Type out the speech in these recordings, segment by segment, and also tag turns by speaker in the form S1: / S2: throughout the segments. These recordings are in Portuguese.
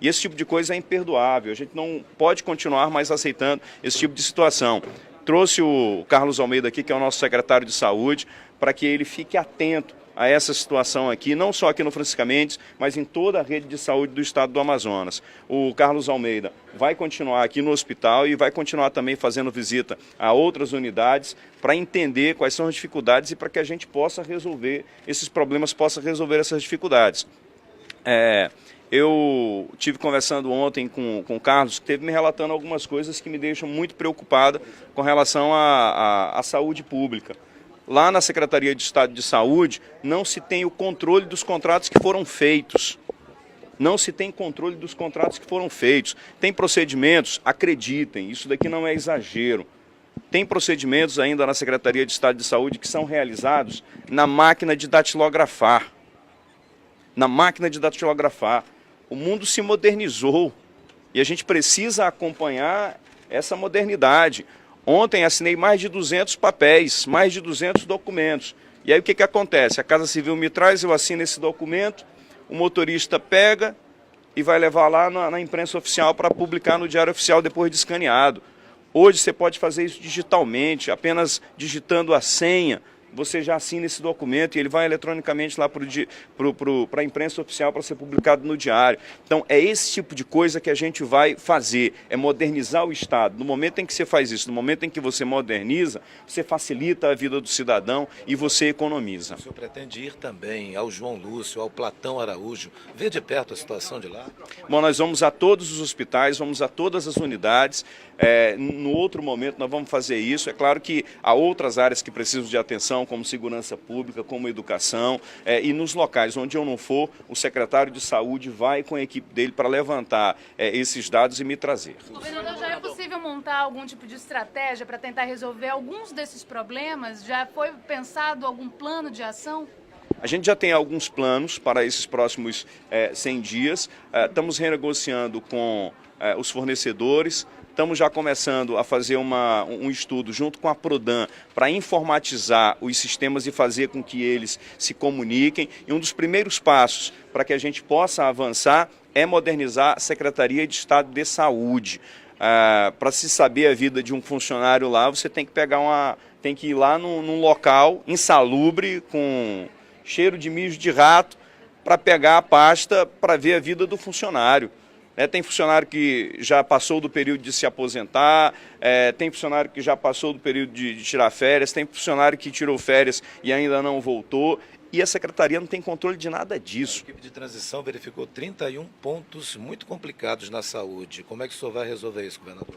S1: E esse tipo de coisa é imperdoável, a gente não pode continuar mais aceitando esse tipo de situação. Trouxe o Carlos Almeida aqui, que é o nosso secretário de saúde, para que ele fique atento a essa situação aqui, não só aqui no Francisca Mendes, mas em toda a rede de saúde do estado do Amazonas. O Carlos Almeida vai continuar aqui no hospital e vai continuar também fazendo visita a outras unidades para entender quais são as dificuldades e para que a gente possa resolver esses problemas, possa resolver essas dificuldades. Eu tive conversando ontem com o Carlos, que esteve me relatando algumas coisas que me deixam muito preocupado com relação à saúde pública. Lá na Secretaria de Estado de Saúde não se tem o controle dos contratos que foram feitos. Não se tem controle dos contratos que foram feitos. Tem procedimentos, acreditem, isso daqui não é exagero. Tem procedimentos ainda na Secretaria de Estado de Saúde que são realizados na máquina de datilografar. Na máquina de datilografar. O mundo se modernizou e a gente precisa acompanhar essa modernidade. Ontem assinei mais de 200 papéis, mais de 200 documentos. E aí o que acontece? A Casa Civil me traz, eu assino esse documento, o motorista pega e vai levar lá na imprensa oficial para publicar no Diário Oficial depois de escaneado. Hoje você pode fazer isso digitalmente, apenas digitando a senha. Você já assina esse documento e ele vai eletronicamente lá para a imprensa oficial para ser publicado no diário. Então, é esse tipo de coisa que a gente vai fazer, é modernizar o Estado. No momento em que você faz isso, no momento em que você moderniza, você facilita a vida do cidadão e você economiza.
S2: O senhor pretende ir também ao João Lúcio, ao Platão Araújo, ver de perto a situação de lá?
S1: Bom, nós vamos a todos os hospitais, vamos a todas as unidades. No outro momento nós vamos fazer isso. É claro que há outras áreas que precisam de atenção, como segurança pública, como educação, e nos locais onde eu não for, o secretário de saúde vai com a equipe dele para levantar esses dados e me trazer.
S3: Governador, já é possível montar algum tipo de estratégia para tentar resolver alguns desses problemas? Já foi pensado algum plano de ação?
S1: A gente já tem alguns planos para esses próximos 100 dias, estamos renegociando com os fornecedores. Estamos já começando a fazer um estudo junto com a Prodan para informatizar os sistemas e fazer com que eles se comuniquem. E um dos primeiros passos para que a gente possa avançar é modernizar a Secretaria de Estado de Saúde. Para se saber a vida de um funcionário lá, você tem que ir lá num local insalubre, com cheiro de mijo de rato, para pegar a pasta para ver a vida do funcionário. Tem funcionário que já passou do período de se aposentar, tem funcionário que já passou do período de tirar férias, tem funcionário que tirou férias e ainda não voltou, e a Secretaria não tem controle de nada disso.
S2: A equipe de transição verificou 31 pontos muito complicados na saúde. Como é que o senhor vai resolver isso, governador?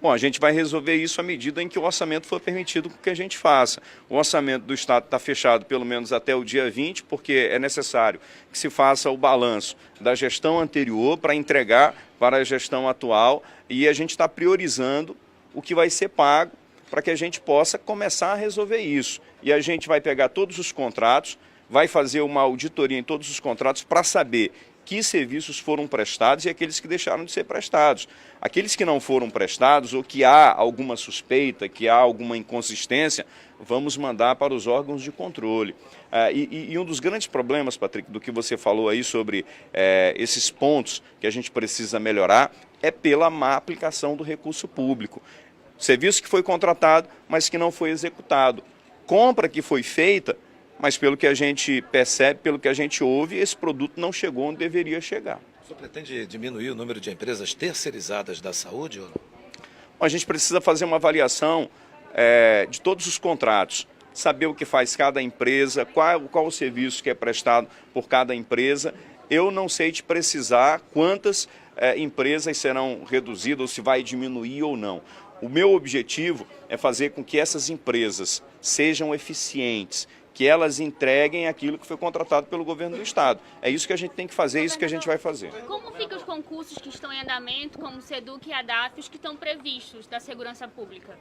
S1: Bom, a gente vai resolver isso à medida em que o orçamento for permitido que a gente faça. O orçamento do Estado está fechado pelo menos até o dia 20, porque é necessário que se faça o balanço da gestão anterior para entregar para a gestão atual, e a gente está priorizando o que vai ser pago para que a gente possa começar a resolver isso. E a gente vai pegar todos os contratos, vai fazer uma auditoria em todos os contratos para saber que serviços foram prestados e aqueles que deixaram de ser prestados. Aqueles que não foram prestados ou que há alguma suspeita, que há alguma inconsistência, vamos mandar para os órgãos de controle. E um dos grandes problemas, Patrick, do que você falou aí sobre esses pontos que a gente precisa melhorar, é pela má aplicação do recurso público. Serviço que foi contratado, mas que não foi executado. Compra que foi feita, mas pelo que a gente percebe, pelo que a gente ouve, esse produto não chegou onde deveria chegar.
S2: O senhor pretende diminuir o número de empresas terceirizadas da saúde ou não?
S1: A gente precisa fazer uma avaliação de todos os contratos, saber o que faz cada empresa, qual o serviço que é prestado por cada empresa. Eu não sei te precisar quantas empresas serão reduzidas ou se vai diminuir ou não. O meu objetivo é fazer com que essas empresas sejam eficientes, que elas entreguem aquilo que foi contratado pelo governo do Estado. É isso que a gente tem que fazer, é isso que a gente vai fazer.
S4: Como ficam os concursos que estão em andamento, como o SEDUC e a DAF, que estão previstos da segurança pública?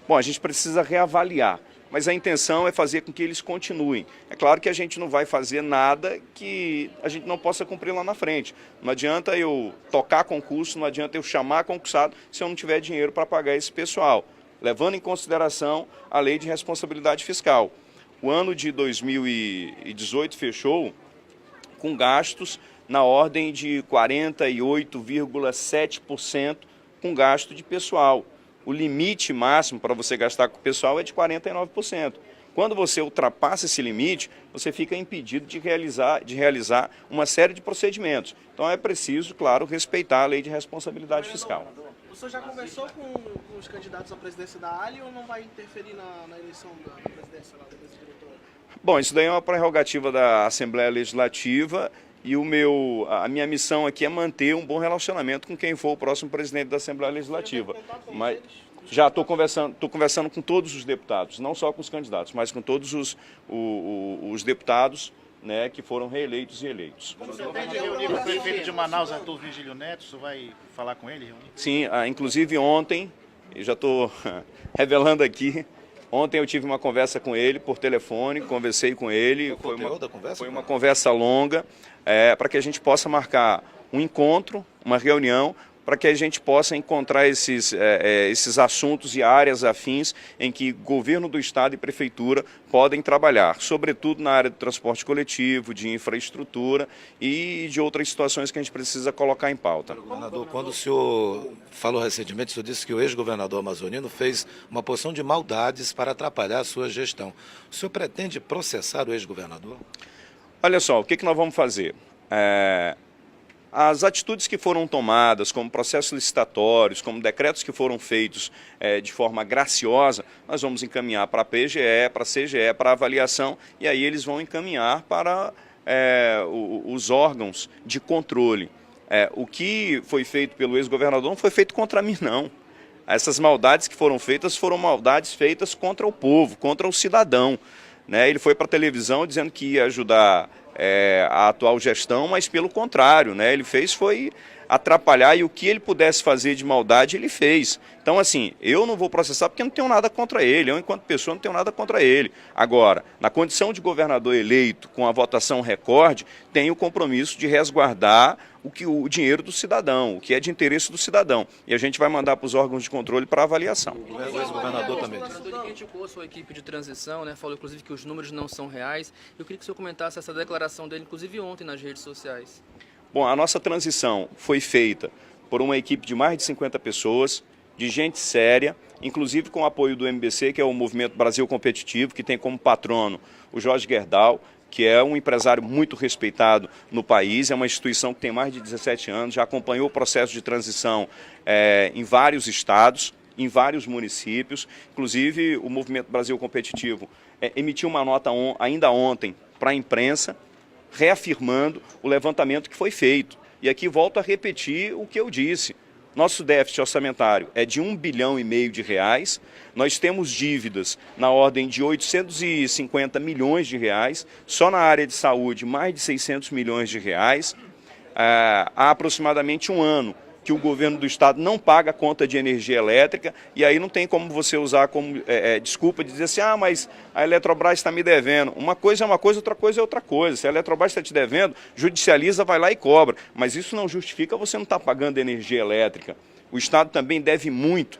S1: Bom, a gente precisa reavaliar, mas a intenção é fazer com que eles continuem. É claro que a gente não vai fazer nada que a gente não possa cumprir lá na frente. Não adianta eu tocar concurso, não adianta eu chamar concursado se eu não tiver dinheiro para pagar esse pessoal, levando em consideração a lei de responsabilidade fiscal. O ano de 2018 fechou com gastos na ordem de 48,7% com gasto de pessoal. O limite máximo para você gastar com o pessoal é de 49%. Quando você ultrapassa esse limite, você fica impedido de realizar uma série de procedimentos. Então é preciso, claro, respeitar a lei de responsabilidade fiscal.
S5: O senhor já conversou com os candidatos à presidência da ALI ou não vai interferir na eleição da presidência lá, da mesa diretora?
S1: Bom, isso daí é uma prerrogativa da Assembleia Legislativa e a minha missão aqui é manter um bom relacionamento com quem for o próximo presidente da Assembleia Legislativa. Mas já estou conversando com todos os deputados, não só com os candidatos, mas com todos os deputados, né, que foram reeleitos e eleitos.
S6: Você pretende reunir com o prefeito de Manaus, Arthur Virgílio Neto? Você vai falar com ele?
S1: Sim, inclusive ontem, eu já estou revelando aqui, ontem eu tive uma conversa com ele por telefone, conversei com ele. Foi uma conversa longa, para que a gente possa marcar um encontro, uma reunião, para que a gente possa encontrar esses assuntos e áreas afins em que governo do Estado e prefeitura podem trabalhar, sobretudo na área do transporte coletivo, de infraestrutura e de outras situações que a gente precisa colocar em pauta.
S2: Governador, quando o senhor falou recentemente, o senhor disse que o ex-governador amazonino fez uma porção de maldades para atrapalhar a sua gestão. O senhor pretende processar o ex-governador?
S1: Olha só, o que nós vamos fazer? As atitudes que foram tomadas, como processos licitatórios, como decretos que foram feitos de forma graciosa, nós vamos encaminhar para a PGE, para a CGE, para a avaliação, e aí eles vão encaminhar para os órgãos de controle. O que foi feito pelo ex-governador não foi feito contra mim, não. Essas maldades que foram maldades feitas contra o povo, contra o cidadão, né? Ele foi para a televisão dizendo que ia ajudar a atual gestão, mas pelo contrário, né? Ele foi atrapalhar, e o que ele pudesse fazer de maldade, ele fez. Então, assim, eu não vou processar porque não tenho nada contra ele, eu, enquanto pessoa, não tenho nada contra ele. Agora, na condição de governador eleito, com a votação recorde, tenho o compromisso de resguardar o dinheiro do cidadão, o que é de interesse do cidadão. E a gente vai mandar para os órgãos de controle para avaliação.
S2: O ex-governador também.
S7: O governador criticou a sua equipe de transição, né? Falou inclusive que os números não são reais. Eu queria que o senhor comentasse essa declaração dele, inclusive ontem nas redes sociais.
S1: Bom, a nossa transição foi feita por uma equipe de mais de 50 pessoas, de gente séria, inclusive com o apoio do MBC, que é o Movimento Brasil Competitivo, que tem como patrono o Jorge Gerdau, que é um empresário muito respeitado no país, é uma instituição que tem mais de 17 anos, já acompanhou o processo de transição em vários estados, em vários municípios. Inclusive, o Movimento Brasil Competitivo emitiu uma nota ainda ontem para a imprensa, reafirmando o levantamento que foi feito. E aqui volto a repetir o que eu disse. Nosso déficit orçamentário é de R$1,5 bilhão de reais. Nós temos dívidas na ordem de 850 milhões de reais. Só na área de saúde, mais de 600 milhões de reais. Há aproximadamente um ano que o governo do estado não paga a conta de energia elétrica, e aí não tem como você usar como desculpa de dizer assim, mas a Eletrobras está me devendo. Uma coisa é uma coisa, outra coisa é outra coisa. Se a Eletrobras está te devendo, judicializa, vai lá e cobra. Mas isso não justifica você não estar pagando energia elétrica. O estado também deve muito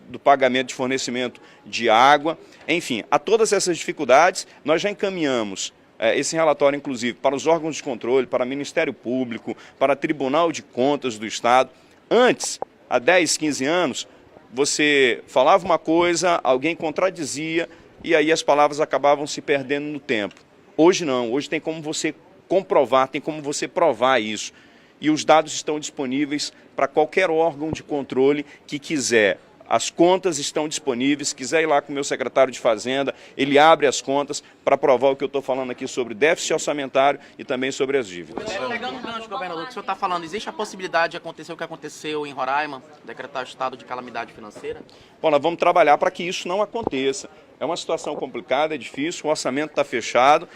S1: do pagamento de fornecimento de água. Enfim, a todas essas dificuldades, nós já encaminhamos esse relatório, inclusive, para os órgãos de controle, para o Ministério Público, para o Tribunal de Contas do Estado. Antes, há 10, 15 anos, você falava uma coisa, alguém contradizia, e aí as palavras acabavam se perdendo no tempo. Hoje não, hoje tem como você comprovar, tem como você provar isso. E os dados estão disponíveis para qualquer órgão de controle que quiser. As contas estão disponíveis, se quiser ir lá com o meu secretário de Fazenda, ele abre as contas para provar o que eu estou falando aqui sobre déficit orçamentário e também sobre as dívidas.
S8: Pegando o gancho, governador, que o senhor está falando, existe a possibilidade de acontecer o que aconteceu em Roraima, decretar o estado de calamidade financeira?
S1: Bom, nós vamos trabalhar para que isso não aconteça. É uma situação complicada, é difícil, o orçamento está fechado,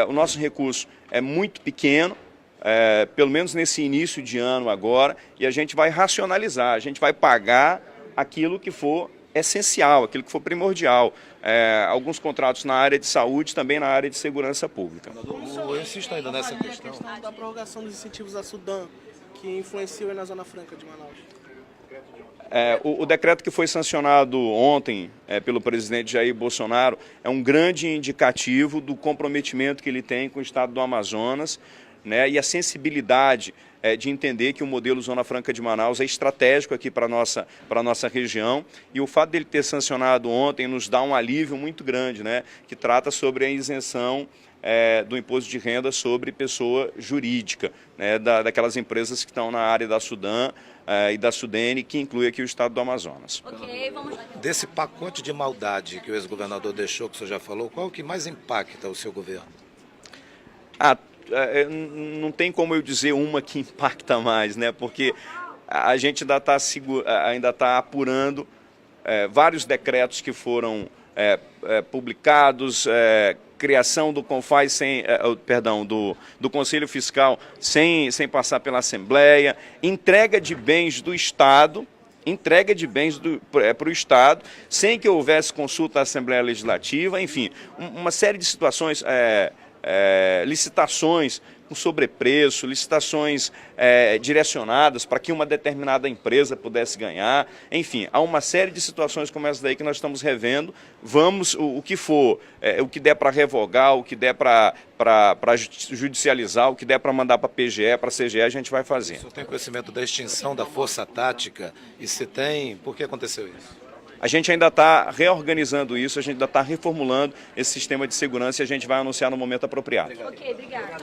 S1: o nosso recurso é muito pequeno, pelo menos nesse início de ano agora, e a gente vai racionalizar, a gente vai pagar aquilo que for essencial, aquilo que for primordial. Alguns contratos na área de saúde, também na área de segurança pública.
S2: Eu insisto ainda nessa questão.
S5: A questão da prorrogação dos incentivos a Sudã, que influenciou na Zona Franca de Manaus.
S1: O decreto que foi sancionado ontem pelo presidente Jair Bolsonaro é um grande indicativo do comprometimento que ele tem com o estado do Amazonas. né, e a sensibilidade de entender que o modelo Zona Franca de Manaus é estratégico aqui para a nossa região, e o fato dele ter sancionado ontem nos dá um alívio muito grande, né, que trata sobre a isenção do imposto de renda sobre pessoa jurídica, né, daquelas empresas que estão na área da Sudan e da Sudene, que inclui aqui o estado do Amazonas.
S4: Ok, vamos lá.
S2: Desse pacote de maldade que o ex-governador deixou, que o senhor já falou, qual que mais impacta o seu governo?
S1: Não tem como eu dizer uma que impacta mais, né? Porque a gente ainda está apurando vários decretos que foram publicados, criação do CONFAS do Conselho Fiscal sem passar pela Assembleia, entrega de bens do Estado, para o Estado, sem que houvesse consulta à Assembleia Legislativa, enfim, uma série de situações, licitações com sobrepreço, licitações direcionadas para que uma determinada empresa pudesse ganhar, enfim, há uma série de situações como essa daí que nós estamos revendo. Vamos, o que for, o que der para revogar, o que der para judicializar, o que der para mandar para a PGE, para a CGE, a gente vai fazer.
S2: O senhor tem conhecimento da extinção da Força Tática? E se tem, por que aconteceu isso?
S1: A gente ainda está reorganizando isso, a gente ainda está reformulando esse sistema de segurança e a gente vai anunciar no momento apropriado.
S4: Ok, obrigada.